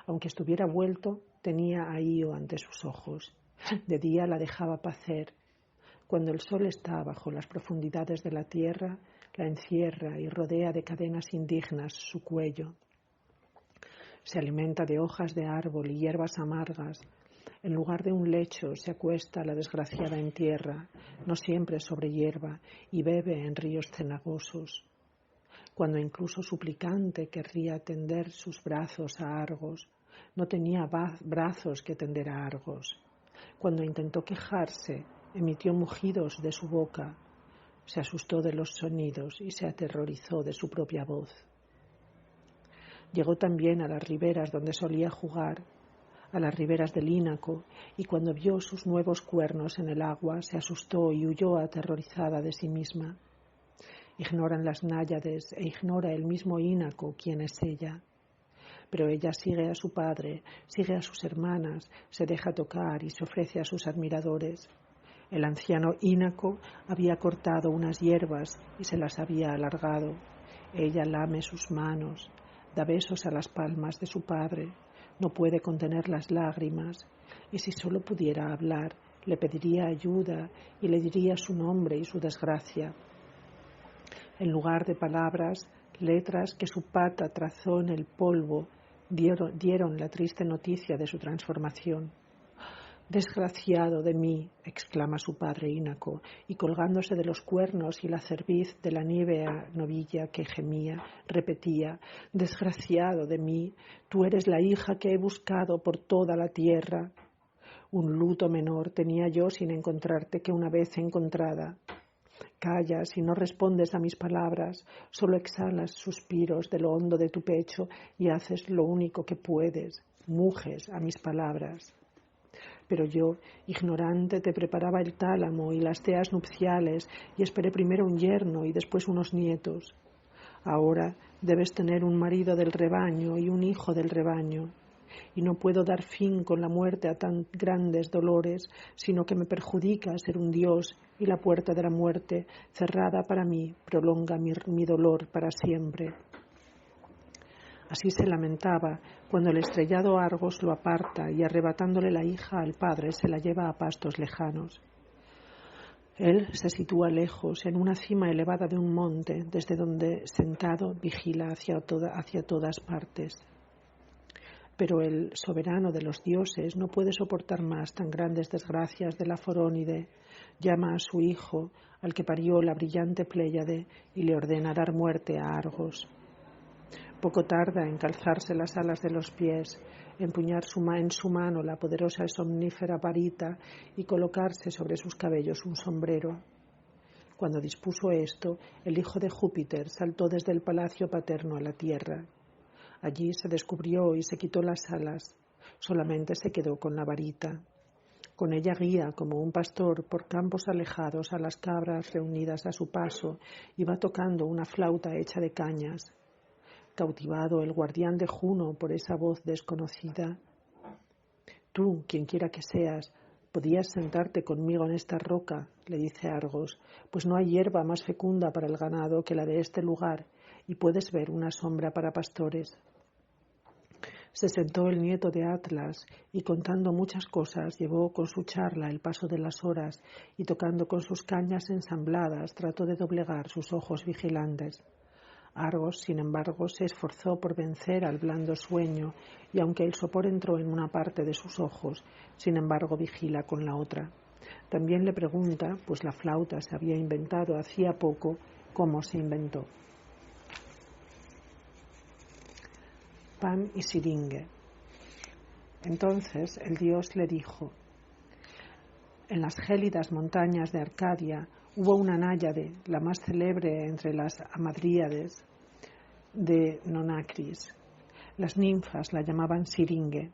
Aunque estuviera vuelto, tenía a Ío ante sus ojos. De día la dejaba pacer. Cuando el sol está bajo las profundidades de la tierra, la encierra y rodea de cadenas indignas su cuello. Se alimenta de hojas de árbol y hierbas amargas. En lugar de un lecho se acuesta la desgraciada en tierra, no siempre sobre hierba, y bebe en ríos cenagosos. Cuando incluso suplicante querría tender sus brazos a Argos, no tenía brazos que tender a Argos. Cuando intentó quejarse, emitió mugidos de su boca, se asustó de los sonidos y se aterrorizó de su propia voz. Llegó también a las riberas donde solía jugar, a las riberas del Ínaco, y cuando vio sus nuevos cuernos en el agua, se asustó y huyó aterrorizada de sí misma. Ignoran las náyades e ignora el mismo Ínaco quién es ella. Pero ella sigue a su padre, sigue a sus hermanas, se deja tocar y se ofrece a sus admiradores. El anciano Ínaco había cortado unas hierbas y se las había alargado. Ella lame sus manos, da besos a las palmas de su padre, no puede contener las lágrimas, y si solo pudiera hablar, le pediría ayuda y le diría su nombre y su desgracia. En lugar de palabras, letras que su pata trazó en el polvo dieron la triste noticia de su transformación. «Desgraciado de mí», exclama su padre Ínaco, y colgándose de los cuernos y la cerviz de la nívea novilla que gemía, repetía: «Desgraciado de mí, tú eres la hija que he buscado por toda la tierra. Un luto menor tenía yo sin encontrarte que una vez encontrada. Callas y no respondes a mis palabras, solo exhalas suspiros de lo hondo de tu pecho y haces lo único que puedes, muges a mis palabras. Pero yo, ignorante, te preparaba el tálamo y las teas nupciales y esperé primero un yerno y después unos nietos. Ahora debes tener un marido del rebaño y un hijo del rebaño. y no puedo dar fin con la muerte a tan grandes dolores, sino que me perjudica ser un dios y la puerta de la muerte, cerrada para mí, prolonga mi dolor para siempre. Así se lamentaba cuando el estrellado Argos lo aparta y arrebatándole la hija al padre se la lleva a pastos lejanos. Él se sitúa lejos, en una cima elevada de un monte, desde donde, sentado, vigila hacia todas partes. Pero el soberano de los dioses no puede soportar más tan grandes desgracias de la Forónide. Llama a su hijo, al que parió la brillante Pléyade, y le ordena dar muerte a Argos. Poco tarda en calzarse las alas de los pies, empuñar en su mano la poderosa y somnífera varita y colocarse sobre sus cabellos un sombrero. Cuando dispuso esto, el hijo de Júpiter saltó desde el palacio paterno a la tierra. Allí se descubrió y se quitó las alas, solamente se quedó con la varita. Con ella guía como un pastor por campos alejados a las cabras reunidas a su paso y va tocando una flauta hecha de cañas. Cautivado el guardián de Juno por esa voz desconocida. Tú, quien quiera que seas, podías sentarte conmigo en esta roca, le dice Argos, pues no hay hierba más fecunda para el ganado que la de este lugar, y puedes ver una sombra para pastores. Se sentó el nieto de Atlas y contando muchas cosas llevó con su charla el paso de las horas y tocando con sus cañas ensambladas trató de doblegar sus ojos vigilantes. Argos, sin embargo, se esforzó por vencer al blando sueño y aunque el sopor entró en una parte de sus ojos, sin embargo vigila con la otra. También le pregunta, pues la flauta se había inventado hacía poco, cómo se inventó. Pan y Siringe. Entonces el dios le dijo: en las gélidas montañas de Arcadia hubo una náyade, la más célebre entre las hamadríades de Nonacris. Las ninfas la llamaban Siringe.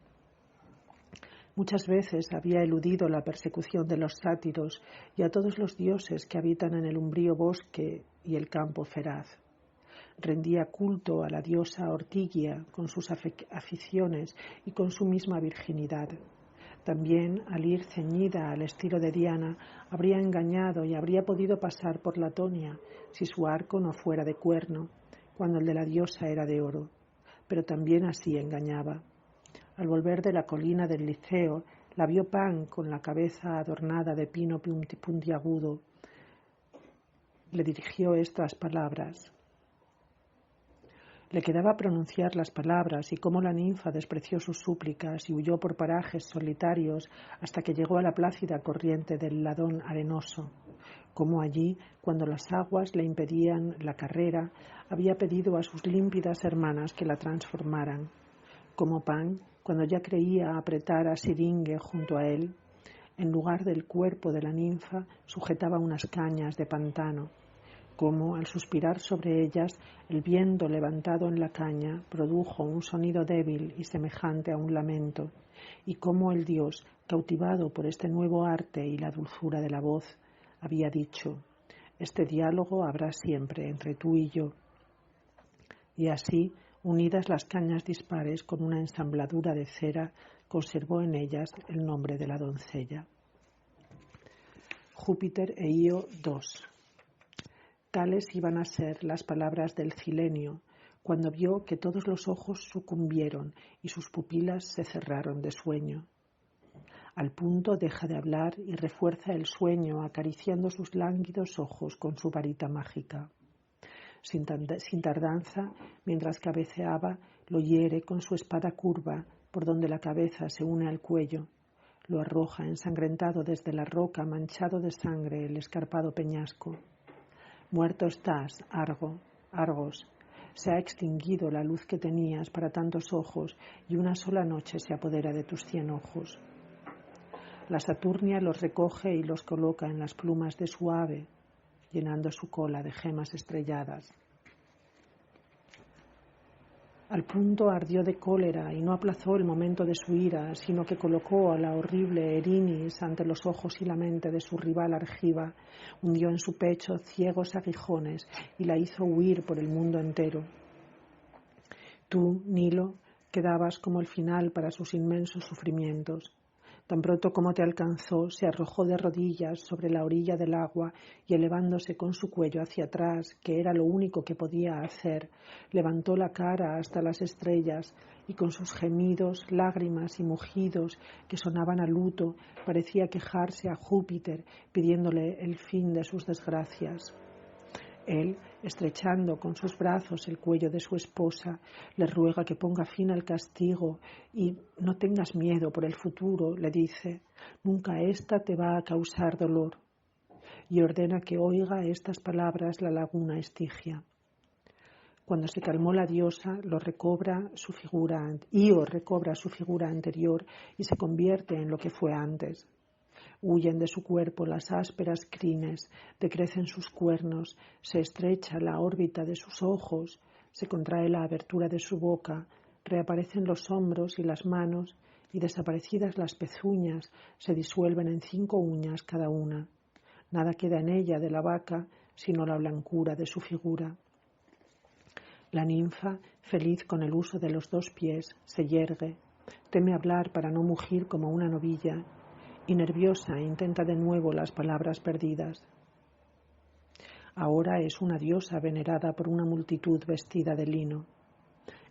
Muchas veces había eludido la persecución de los sátiros y a todos los dioses que habitan en el umbrío bosque y el campo feraz. Rendía culto a la diosa Ortigia con sus aficiones y con su misma virginidad. También, al ir ceñida al estilo de Diana, habría engañado y habría podido pasar por Latonia si su arco no fuera de cuerno, cuando el de la diosa era de oro. Pero también así engañaba. Al volver de la colina del Liceo, la vio Pan con la cabeza adornada de pino puntiagudo. Le dirigió estas palabras. Le quedaba pronunciar las palabras y cómo la ninfa despreció sus súplicas y huyó por parajes solitarios hasta que llegó a la plácida corriente del Ladón arenoso. Cómo allí, cuando las aguas le impedían la carrera, había pedido a sus límpidas hermanas que la transformaran. Cómo Pan, cuando ya creía apretar a Siringe junto a él, en lugar del cuerpo de la ninfa sujetaba unas cañas de pantano. Cómo, al suspirar sobre ellas, el viento levantado en la caña produjo un sonido débil y semejante a un lamento, y cómo el dios, cautivado por este nuevo arte y la dulzura de la voz, había dicho: este diálogo habrá siempre entre tú y yo. Y así, unidas las cañas dispares con una ensambladura de cera, conservó en ellas el nombre de la doncella. Júpiter e Io II. Tales iban a ser las palabras del Cilenio, cuando vio que todos los ojos sucumbieron y sus pupilas se cerraron de sueño. Al punto deja de hablar y refuerza el sueño acariciando sus lánguidos ojos con su varita mágica. Sin tardanza, mientras cabeceaba, lo hiere con su espada curva, por donde la cabeza se une al cuello. Lo arroja ensangrentado desde la roca, manchado de sangre el escarpado peñasco. Muerto estás, Argos. Se ha extinguido la luz que tenías para tantos ojos y una sola noche se apodera de tus 100 ojos. La Saturnia los recoge y los coloca en las plumas de su ave, llenando su cola de gemas estrelladas. Al punto ardió de cólera y no aplazó el momento de su ira, sino que colocó a la horrible Erinis ante los ojos y la mente de su rival Argiva, hundió en su pecho ciegos aguijones y la hizo huir por el mundo entero. Tú, Nilo, Quedabas como el final para sus inmensos sufrimientos. Tan pronto como te alcanzó, se arrojó de rodillas sobre la orilla del agua y elevándose con su cuello hacia atrás, que era lo único que podía hacer, levantó la cara hasta las estrellas y con sus gemidos, lágrimas y mugidos que sonaban a luto, parecía quejarse a Júpiter, pidiéndole el fin de sus desgracias. Él, estrechando con sus brazos el cuello de su esposa, le ruega que ponga fin al castigo y no tengas miedo por el futuro, le dice, nunca ésta te va a causar dolor. Y ordena que oiga estas palabras la laguna Estigia. Cuando se calmó la diosa, Io recobra su figura anterior y se convierte en lo que fue antes. Huyen de su cuerpo las ásperas crines, decrecen sus cuernos, se estrecha la órbita de sus ojos, se contrae la abertura de su boca, reaparecen los hombros y las manos, y desaparecidas las pezuñas, se disuelven en 5 uñas cada una. Nada queda en ella de la vaca, sino la blancura de su figura. La ninfa, feliz con el uso de los 2 pies, se yergue, teme hablar para no mugir como una novilla, y nerviosa intenta de nuevo las palabras perdidas. Ahora es una diosa venerada por una multitud vestida de lino.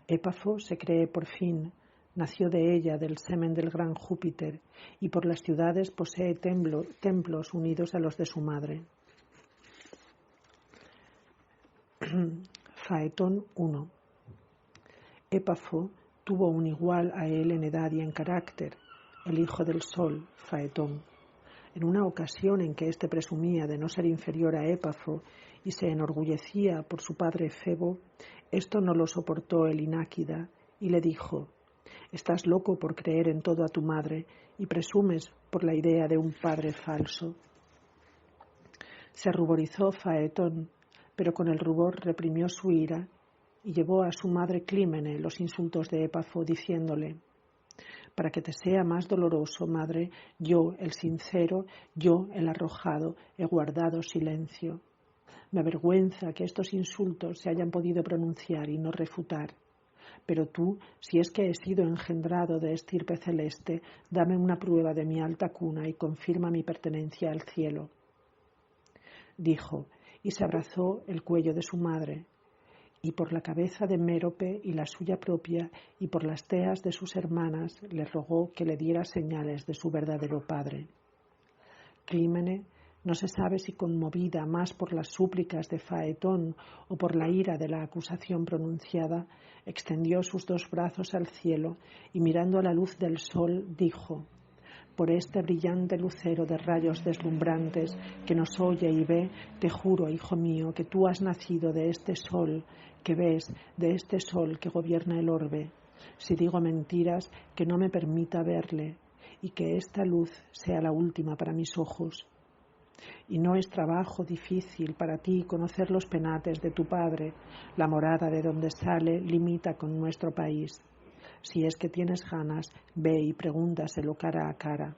Épafo se cree por fin, nació de ella del semen del gran Júpiter, y por las ciudades posee templos unidos a los de su madre. Faetón 1. Épafo tuvo un igual a él en edad y en carácter, el hijo del sol, Faetón. En una ocasión en que éste presumía de no ser inferior a Épafo y se enorgullecía por su padre Febo, esto no lo soportó el Ináquida y le dijo: «Estás loco por creer en todo a tu madre y presumes por la idea de un padre falso». Se ruborizó Faetón, pero con el rubor reprimió su ira y llevó a su madre Clímene los insultos de Épafo, diciéndole: «Para que te sea más doloroso, madre, yo, el sincero, yo, el arrojado, he guardado silencio. Me avergüenza que estos insultos se hayan podido pronunciar y no refutar. Pero tú, si es que he sido engendrado de estirpe celeste, dame una prueba de mi alta cuna y confirma mi pertenencia al cielo». Dijo, y se abrazó el cuello de su madre, y por la cabeza de Mérope y la suya propia, y por las teas de sus hermanas, le rogó que le diera señales de su verdadero padre. Clímene, no se sabe si conmovida más por las súplicas de Faetón o por la ira de la acusación pronunciada, extendió sus 2 brazos al cielo y mirando a la luz del sol dijo: «Por este brillante lucero de rayos deslumbrantes que nos oye y ve, te juro, hijo mío, que tú has nacido de este sol que ves, de este sol que gobierna el orbe. Si digo mentiras, que no me permita verle, y que esta luz sea la última para mis ojos. Y no es trabajo difícil para ti conocer los penates de tu padre, la morada de donde sale limita con nuestro país. Si es que tienes ganas, ve y pregúntaselo cara a cara».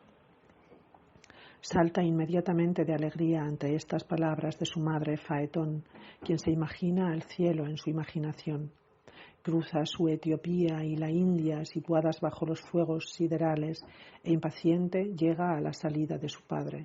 Salta inmediatamente de alegría ante estas palabras de su madre Faetón, quien se imagina al cielo en su imaginación. Cruza su Etiopía y la India situadas bajo los fuegos siderales e impaciente llega a la salida de su padre.